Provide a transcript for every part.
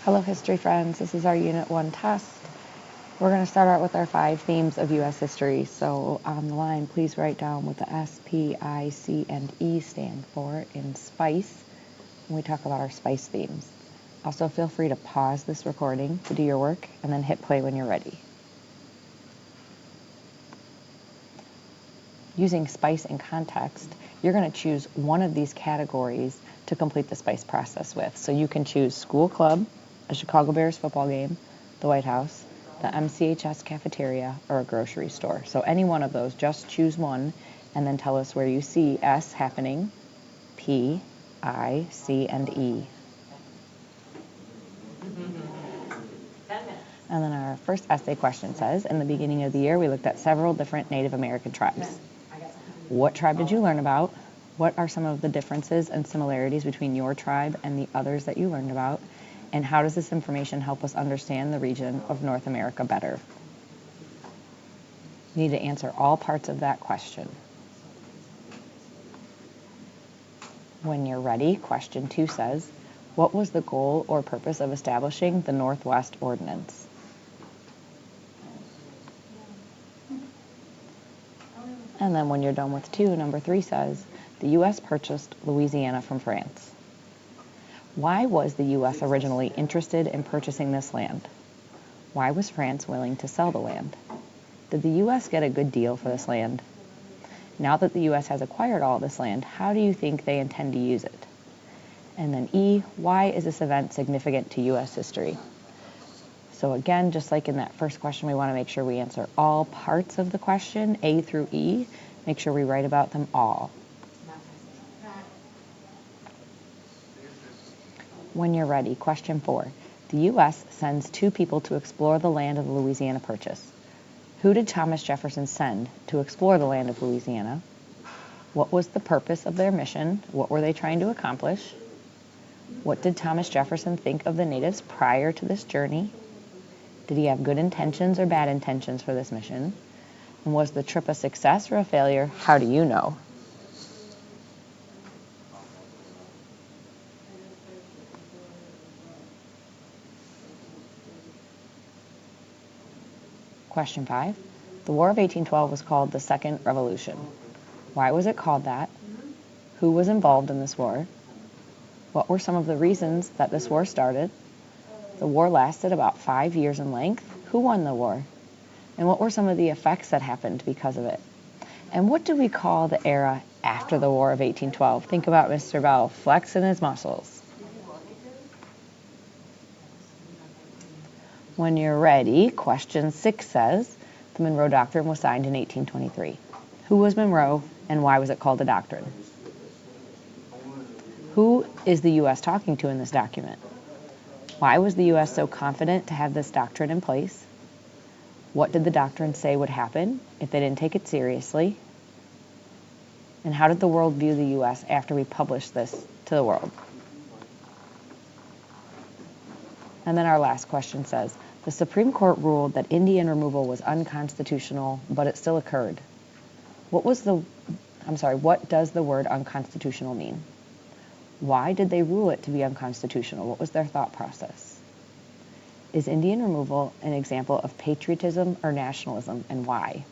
Hello, history friends. This is our Unit 1 test. We're going to start out with our 5 themes of U.S. history. So on the line, please write down what the S, P, I, C, and E stand for in SPICE when we talk about our SPICE themes. Also, feel free to pause this recording to do your work and then hit play when you're ready. Using SPICE in context, you're going to choose one of these categories to complete the SPICE process with. So you can choose school club, a Chicago Bears football game, the White House, the MCHS cafeteria, or a grocery store. So any one of those, just choose one and then tell us where you see S happening, P, I, C, and E. And then our first essay question says, in the beginning of the year, we looked at several different Native American tribes. What tribe did you learn about? What are some of the differences and similarities between your tribe and the others that you learned about? And how does this information help us understand the region of North America better? You need to answer all parts of that question. When you're ready, question 2 says, what was the goal or purpose of establishing the Northwest Ordinance? And then when you're done with 2, number 3 says, the U.S. purchased Louisiana from France. Why was the U.S. originally interested in purchasing this land? Why was France willing to sell the land? Did the U.S. get a good deal for this land? Now that the U.S. has acquired all this land, how do you think they intend to use it? And then E, why is this event significant to U.S. history? So again, just like in that first question, we want to make sure we answer all parts of the question, A through E. Make sure we write about them all. When you're ready, question 4. The U.S. sends 2 people to explore the land of the Louisiana Purchase. Who did Thomas Jefferson send to explore the land of Louisiana? What was the purpose of their mission? What were they trying to accomplish? What did Thomas Jefferson think of the natives prior to this journey? Did he have good intentions or bad intentions for this mission? And was the trip a success or a failure? How do you know? Question 5. The War of 1812 was called the Second Revolution. Why was it called that? Who was involved in this war? What were some of the reasons that this war started? The war lasted about 5 years in length. Who won the war? And what were some of the effects that happened because of it? And what do we call the era after the War of 1812? Think about Mr. Bell flexing his muscles. When you're ready, question 6 says, the Monroe Doctrine was signed in 1823. Who was Monroe, and why was it called a doctrine? Who is the U.S. talking to in this document? Why was the U.S. so confident to have this doctrine in place? What did the doctrine say would happen if they didn't take it seriously? And how did the world view the U.S. after we published this to the world? And then our last question says, the Supreme Court ruled that Indian removal was unconstitutional, but it still occurred. What does the word unconstitutional mean? Why did they rule it to be unconstitutional? What was their thought process? Is Indian removal an example of patriotism or nationalism, and why?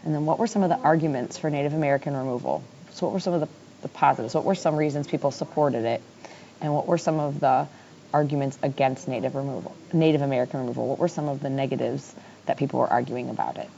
And then what were some of the arguments for Native American removal? So what were some of the positives? What were some reasons people supported it? And what were some of the arguments against Native American removal? What were some of the negatives that people were arguing about it?